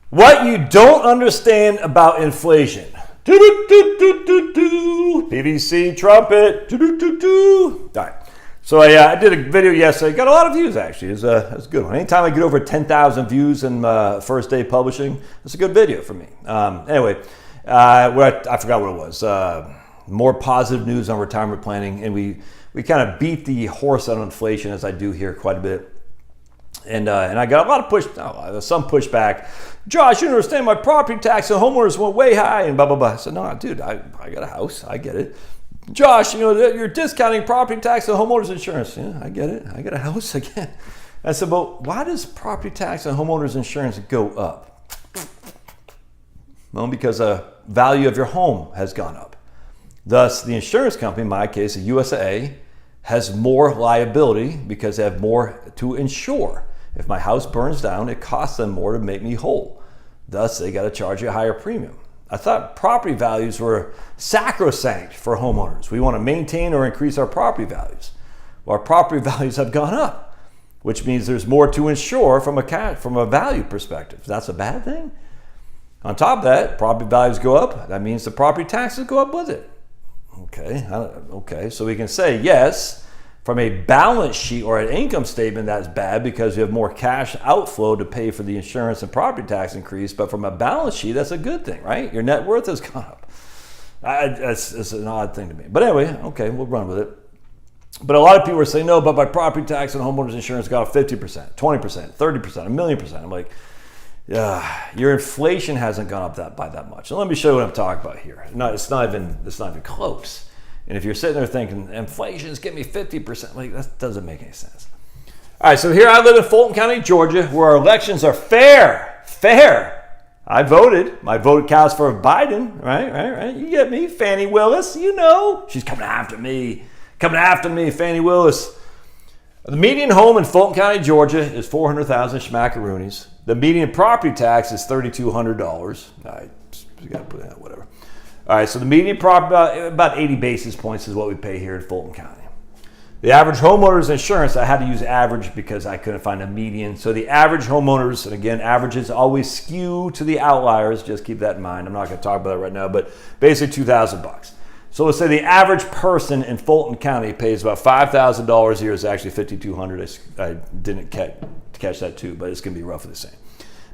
What you don't understand about inflation. PVC trumpet. All right. So I did a video yesterday. Got a lot of views, actually. It's a good one. Anytime I get over 10,000 views in my first day publishing, it's a good video for me. Anyway, I forgot what it was. More positive news on retirement planning. And we kind of beat the horse on inflation, as I do here quite a bit. And I got a lot of some pushback. Josh, you don't understand, my property tax and homeowners went way high and blah, blah, blah. I said, no, dude, I got a house. I get it. Josh, you're discounting property tax and homeowners insurance. Yeah, I get it. I got a house again. I said, well, why does property tax and homeowners insurance go up? Well, because the value of your home has gone up. Thus, the insurance company, in my case, the USA, has more liability because they have more to insure. If my house burns down, it costs them more to make me whole. Thus, they got to charge you a higher premium. I thought property values were sacrosanct for homeowners. We want to maintain or increase our property values. Well, our property values have gone up, which means there's more to insure from a value perspective. That's a bad thing. On top of that, property values go up. That means the property taxes go up with it. Okay, so we can say yes, from a balance sheet or an income statement, that's bad because you have more cash outflow to pay for the insurance and property tax increase. But from a balance sheet, that's a good thing, right? Your net worth has gone up. It's an odd thing to me. But anyway, okay, we'll run with it. But a lot of people are saying, no, but my property tax and homeowners insurance got up 50%, 20%, 30%, 1,000,000%. I'm like, yeah, your inflation hasn't gone up by that much. And let me show you what I'm talking about here. No, it's not even close. And if you're sitting there thinking, inflation's getting me 50%, like that doesn't make any sense. All right, so here I live in Fulton County, Georgia, where our elections are fair. I voted. My vote counts for Biden, right? You get me, Fannie Willis, she's coming after me, Fannie Willis. The median home in Fulton County, Georgia is 400,000 schmackaroonies. The median property tax is $3,200. I got to put that, whatever. All right, so the median property, about 80 basis points is what we pay here in Fulton County. The average homeowner's insurance, I had to use average because I couldn't find a median. So the average homeowners, and again, averages always skew to the outliers. Just keep that in mind. I'm not going to talk about that right now, but basically $2,000. So let's say the average person in Fulton County pays about $5,000 a year. It's actually $5,200. I didn't catch that too, but it's going to be roughly the same.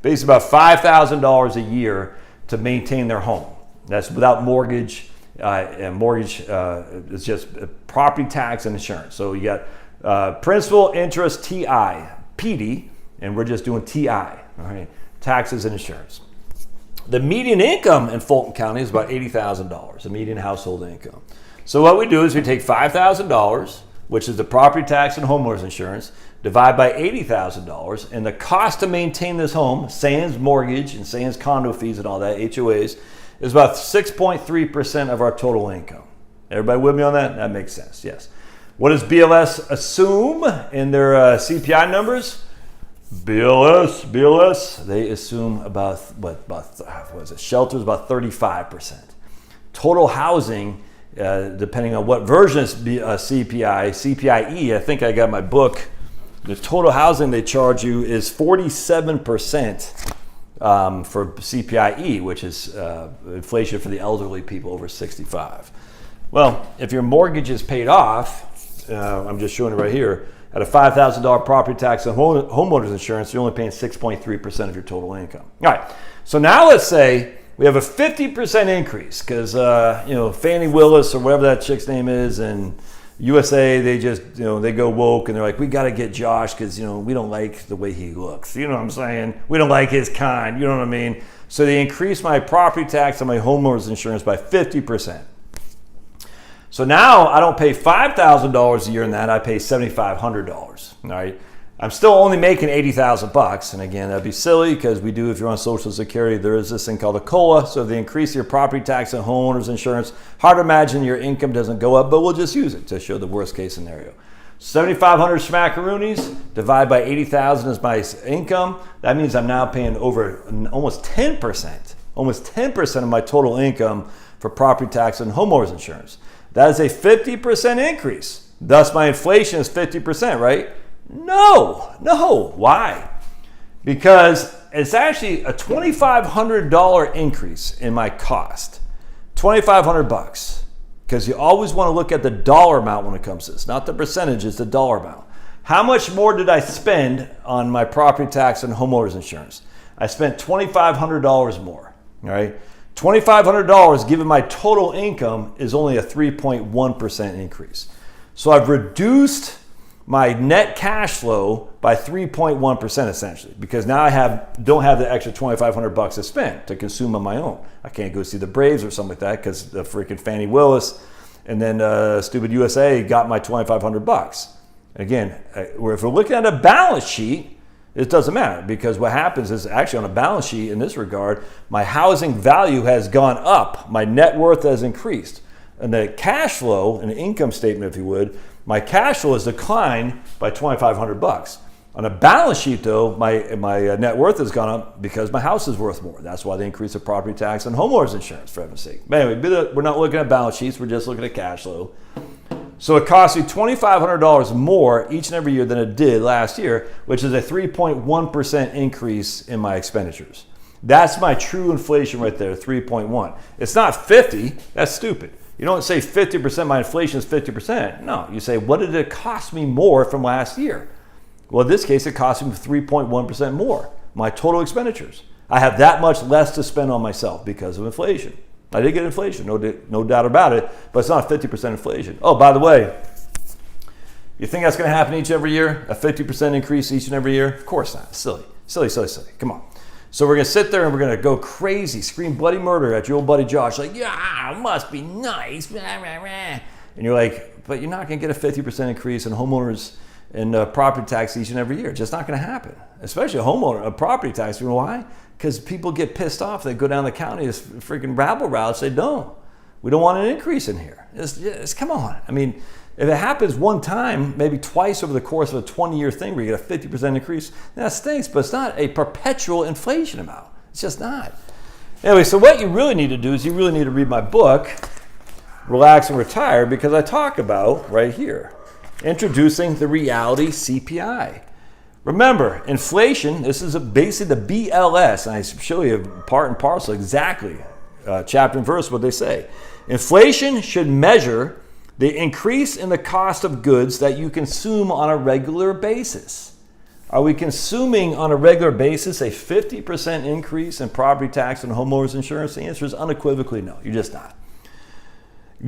Basically about $5,000 a year to maintain their home. That's without mortgage. And mortgage is just property tax and insurance. So you got principal, interest, TI, PD, and we're just doing TI, all right? Taxes and insurance. The median income in Fulton County is about $80,000, the median household income. So what we do is we take $5,000, which is the property tax and homeowners insurance, divide by $80,000, and the cost to maintain this home, sans mortgage and sans condo fees and all that, HOAs, is about 6.3% of our total income. Everybody with me on that? That makes sense, yes. What does BLS assume in their CPI numbers? BLS, they assume about, shelters about 35%. Total housing, depending on what version is CPIE, I think I got my book, the total housing they charge you is 47%. For CPIE, which is inflation for the elderly people over 65. Well, if your mortgage is paid off, I'm just showing it right here, at a $5,000 property tax and homeowners insurance, you're only paying 6.3% of your total income. All right, so now let's say we have a 50% increase because, Fannie Willis or whatever that chick's name is, and USA, they just, they go woke and they're like, we got to get Josh because, we don't like the way he looks. You know what I'm saying? We don't like his kind. You know what I mean? So they increase my property tax and my homeowner's insurance by 50%. So now I don't pay $5,000 a year in that. I pay $7,500. All right. I'm still only making $80,000. And again, that'd be silly because we do, if you're on Social Security, there is this thing called a COLA. So if they increase your property tax and homeowners insurance, hard to imagine your income doesn't go up, but we'll just use it to show the worst case scenario. 7,500 schmackaroonies, divide by 80,000 is my income. That means I'm now paying over almost 10% of my total income for property tax and homeowners insurance. That is a 50% increase. Thus, my inflation is 50%, right? No. Why? because it's actually a $2,500 increase in my cost. $2,500, because you always want to look at the dollar amount when it comes to this, not the percentage, it's the dollar amount. How much more did I spend on my property tax and homeowners insurance? I spent $2,500 more, all right? $2,500 given my total income is only a 3.1% increase. So I've reduced my net cash flow by 3.1% essentially, because now I don't have the extra $2,500 to spend to consume on my own. I can't go see the Braves or something like that because the freaking Fannie Willis and then stupid USA got my $2,500. Again, if we're looking at a balance sheet, it doesn't matter, because what happens is actually on a balance sheet in this regard, my housing value has gone up, my net worth has increased, and the cash flow, an income statement if you would, my cash flow has declined by $2,500. On a balance sheet though, my net worth has gone up because my house is worth more. That's why they increase the property tax and homeowners insurance, for heaven's sake. But anyway, we're not looking at balance sheets, we're just looking at cash flow. So it costs me $2,500 more each and every year than it did last year, which is a 3.1% increase in my expenditures. That's my true inflation right there, 3.1. It's not 50, that's stupid. You don't say 50% of my inflation is 50%. No, you say, what did it cost me more from last year? Well, in this case, it cost me 3.1% more, my total expenditures. I have that much less to spend on myself because of inflation. I did get inflation, no doubt about it, but it's not 50% inflation. Oh, by the way, you think that's going to happen each and every year? A 50% increase each and every year? Of course not. Silly. Come on. So we're going to sit there and we're going to go crazy, scream bloody murder at your old buddy Josh, like, yeah, it must be nice. And you're like, but you're not going to get a 50% increase in homeowners and property tax each and every year. It's just not going to happen, especially a property tax. You know why? Because people get pissed off. They go down the county as freaking rabble-rouse. Say, no, we don't want an increase in here. Come on. I mean, if it happens one time, maybe twice over the course of a 20-year thing where you get a 50% increase, that stinks, but it's not a perpetual inflation amount. It's just not. Anyway, so what you really need to do is you really need to read my book, Relax and Retire, because I talk about, right here, introducing the reality CPI. Remember, inflation, this is basically the BLS, and I show you part and parcel exactly, chapter and verse, what they say. Inflation should measure the increase in the cost of goods that you consume on a regular basis. Are we consuming on a regular basis a 50% increase in property tax and homeowners insurance? The answer is unequivocally no, you're just not.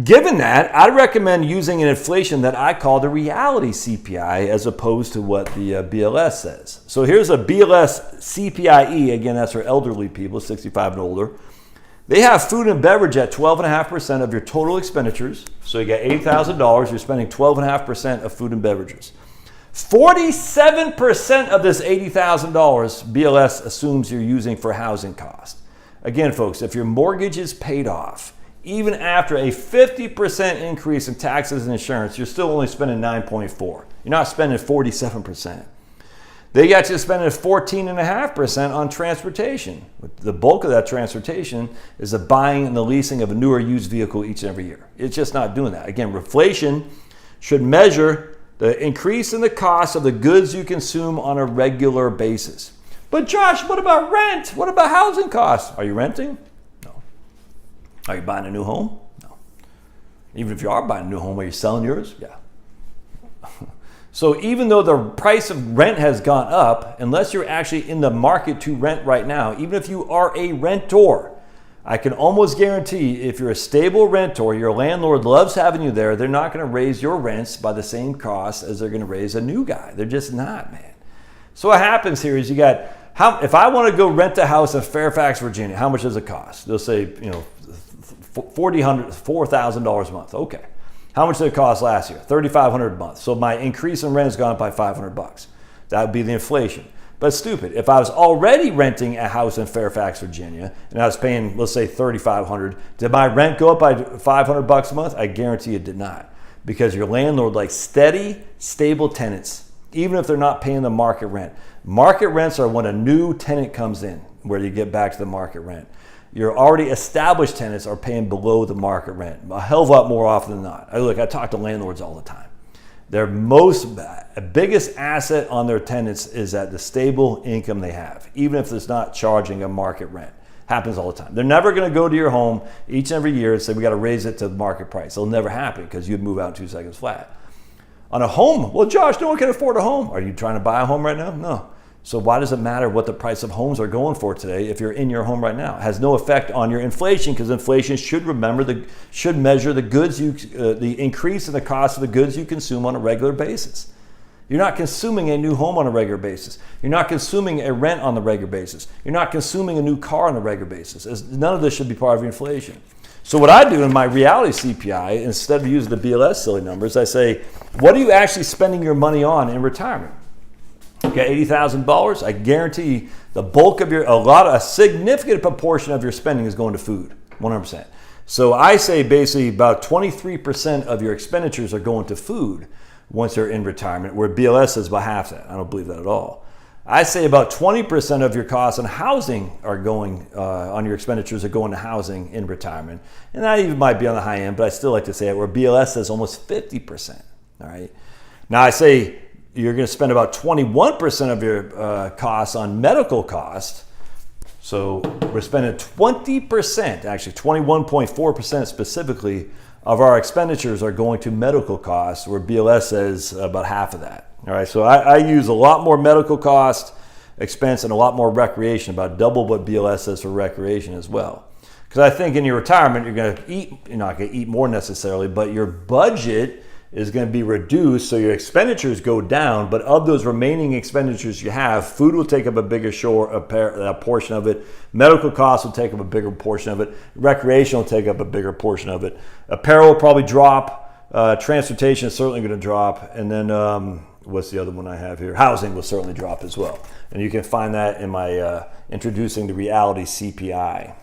Given that, I recommend using an inflation that I call the reality CPI as opposed to what the BLS says. So here's a BLS CPIE, again, that's for elderly people, 65 and older. They have food and beverage at 12.5% of your total expenditures. So you get $80,000, you're spending 12.5% of food and beverages. 47% of this $80,000 BLS assumes you're using for housing costs. Again, folks, if your mortgage is paid off, even after a 50% increase in taxes and insurance, you're still only spending 9.4. You're not spending 47%. They got you spending 14.5% on transportation. The bulk of that transportation is the buying and the leasing of a newer used vehicle each and every year. It's just not doing that. Again, inflation should measure the increase in the cost of the goods you consume on a regular basis. But Josh, what about rent? What about housing costs? Are you renting? No. Are you buying a new home? No. Even if you are buying a new home, are you selling yours? Yeah. So even though the price of rent has gone up, unless you're actually in the market to rent right now, even if you are a rentor, I can almost guarantee if you're a stable rentor, your landlord loves having you there, they're not going to raise your rents by the same cost as they're going to raise a new guy. They're just not, man. So what happens here is you got, if I want to go rent a house in Fairfax, Virginia, how much does it cost? They'll say, $4,000 a month. Okay. How much did it cost last year? $3,500 a month. So my increase in rent has gone up by $500. That would be the inflation. But it's stupid. If I was already renting a house in Fairfax, Virginia, and I was paying, let's say, $3,500, did my rent go up by $500 a month? I guarantee it did not, because your landlord likes steady, stable tenants, even if they're not paying the market rent. Market rents are when a new tenant comes in, where you get back to the market rent. Your already established tenants are paying below the market rent, a hell of a lot more often than not. I talk to landlords all the time. Their biggest asset on their tenants is that the stable income they have, even if it's not charging a market rent. Happens all the time. They're never going to go to your home each and every year and say, we got to raise it to the market price. It'll never happen because you'd move out in 2 seconds flat. On a home, well, Josh, no one can afford a home. Are you trying to buy a home right now? No. So why does it matter what the price of homes are going for today if you're in your home right now? It has no effect on your inflation, because inflation should measure the goods the increase in the cost of the goods you consume on a regular basis. You're not consuming a new home on a regular basis. You're not consuming a rent on a regular basis. You're not consuming a new car on a regular basis. None of this should be part of your inflation. So what I do in my reality CPI, instead of using the BLS silly numbers, I say, what are you actually spending your money on in retirement? Okay, $80,000. I guarantee the bulk of a significant proportion of your spending is going to food, 100%. So I say basically about 23% of your expenditures are going to food once you're in retirement, where BLS says about half that. I don't believe that at all. I say about 20% of your costs on housing are going, on your expenditures are going to housing in retirement. And that even might be on the high end, but I still like to say it, where BLS says almost 50%. All right. Now I say you're going to spend about 21% of your costs on medical costs. So we're spending 20%, actually 21.4% specifically, of our expenditures are going to medical costs, where BLS says about half of that. All right, so I use a lot more medical cost expense and a lot more recreation, about double what BLS says for recreation as well. Because I think in your retirement, you're not going to eat more necessarily, but your budget is going to be reduced, so your expenditures go down, but of those remaining expenditures you have, food will take up a bigger portion of it, medical costs will take up a bigger portion of it, recreation will take up a bigger portion of it, apparel will probably drop, transportation is certainly going to drop, and then what's the other one I have here? Housing will certainly drop as well. And you can find that in my Introducing the Reality CPI.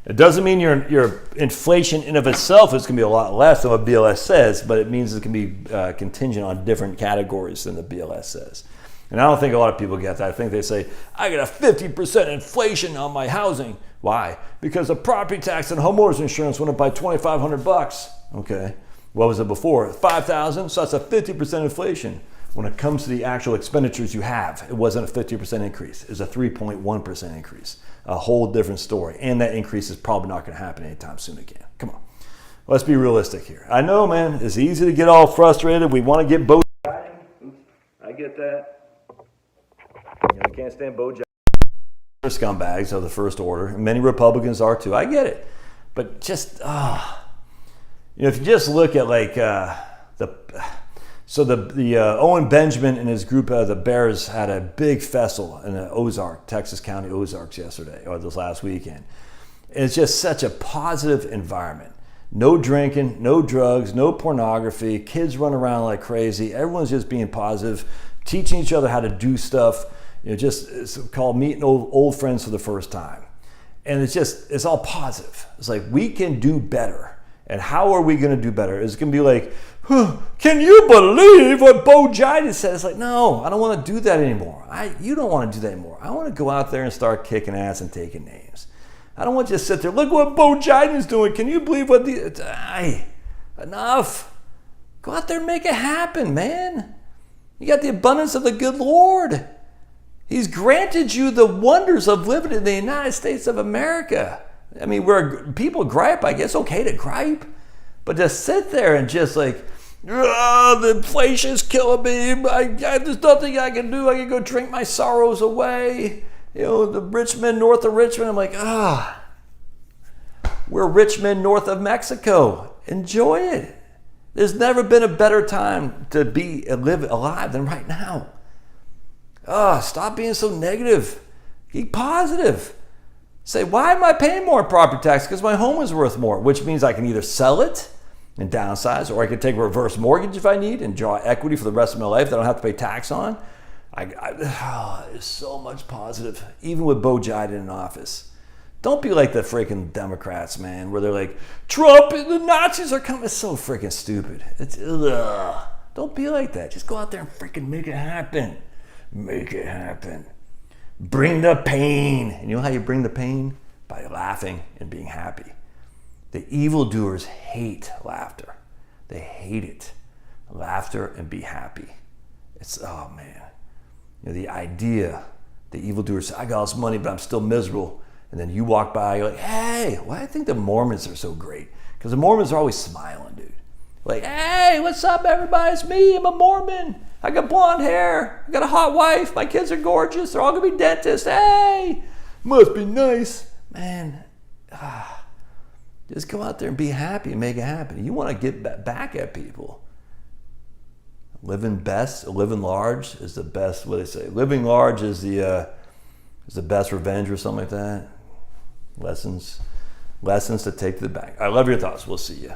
It doesn't mean your inflation in of itself is going to be a lot less than what BLS says, but it means it can be contingent on different categories than the BLS says. And I don't think a lot of people get that. I think they say, I get a 50% inflation on my housing. Why? Because the property tax and homeowners insurance went up by $2,500. Okay. What was it before? $5,000. So that's a 50% inflation. When it comes to the actual expenditures you have, it wasn't a 50% increase. It was a 3.1% increase. A whole different story. And that increase is probably not going to happen anytime soon again. Come on. Let's be realistic here. I know, man, it's easy to get all frustrated. We want to get Bo. I get that. I can't stand Bo. They're scumbags of the first order. And many Republicans are too. I get it. But just, if you just look at like the Owen Benjamin and his group, the Bears, had a big festival in the Texas County Ozarks yesterday, or this last weekend. And it's just such a positive environment. No drinking, no drugs, no pornography, kids run around like crazy. Everyone's just being positive, teaching each other how to do stuff. It's called meeting old friends for the first time. And it's all positive. It's like, we can do better. And how are we going to do better? It's going to be like, can you believe what Bo Jiden said? It's like, no, I don't want to do that anymore. You don't want to do that anymore. I want to go out there and start kicking ass and taking names. I don't want you to sit there, look what Bo Jiden's doing. Can you believe what enough. Go out there and make it happen, man. You got the abundance of the good Lord. He's granted you the wonders of living in the United States of America. I mean, where people gripe, I guess okay to gripe. But to sit there and just like, the inflation's killing me. There's nothing I can do. I can go drink my sorrows away. The rich men north of Richmond. I'm like, we're rich men north of Mexico. Enjoy it. There's never been a better time to live alive than right now. Stop being so negative. Be positive. Say, why am I paying more property tax? Because my home is worth more, which means I can either sell it and downsize, or I can take a reverse mortgage if I need and draw equity for the rest of my life that I don't have to pay tax on. There's so much positive, even with Bo Jiden in office. Don't be like the freaking Democrats, man, where they're like, Trump and the Nazis are coming. It's so freaking stupid. Don't be like that. Just go out there and freaking make it happen. Make it happen. Bring the pain. And you know how you bring the pain? By laughing and being happy. The evildoers hate laughter. They hate it. laughter, and be happy. It's, oh man, the idea, the evildoer says, I got all this money, but I'm still miserable. And then you walk by, you're like, hey, why do I think the Mormons are so great? Because the Mormons are always smiling, dude. Like, hey, what's up, everybody? It's me. I'm a Mormon. I got blonde hair. I got a hot wife. My kids are gorgeous. They're all going to be dentists. Hey, must be nice. Man, just go out there and be happy and make it happen. You want to get back at people. Living large is the best, what do they say? Living large is the best revenge or something like that. Lessons to take to the bank. I love your thoughts. We'll see you.